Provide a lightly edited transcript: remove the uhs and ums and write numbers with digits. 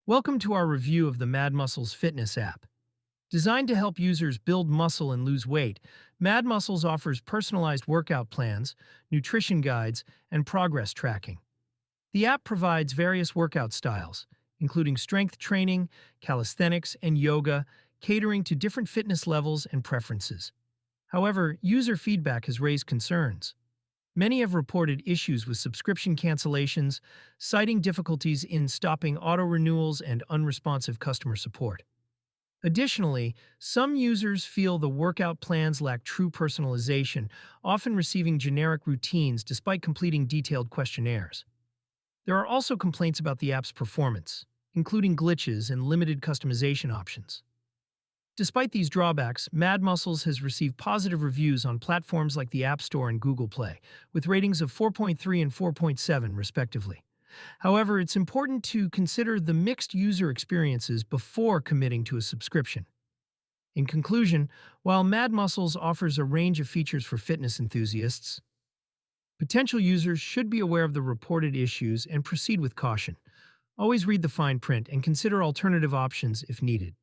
Welcome to our review of the MadMuscles fitness app. Designed to help users build muscle and lose weight, MadMuscles offers personalized workout plans, nutrition guides, and progress tracking. The app provides various workout styles, including strength training, calisthenics, and yoga, catering to different fitness levels and preferences. However, user feedback has raised concerns. Many have reported issues with subscription cancellations, citing difficulties in stopping auto-renewals and unresponsive customer support. Additionally, some users feel the workout plans lack true personalization, often receiving generic routines despite completing detailed questionnaires. There are also complaints about the app's performance, including glitches and limited customization options. Despite these drawbacks, MadMuscles has received positive reviews on platforms like the App Store and Google Play, with ratings of 4.3 and 4.7 respectively. However, it's important to consider the mixed user experiences before committing to a subscription. In conclusion, while MadMuscles offers a range of features for fitness enthusiasts, potential users should be aware of the reported issues and proceed with caution. Always read the fine print and consider alternative options if needed.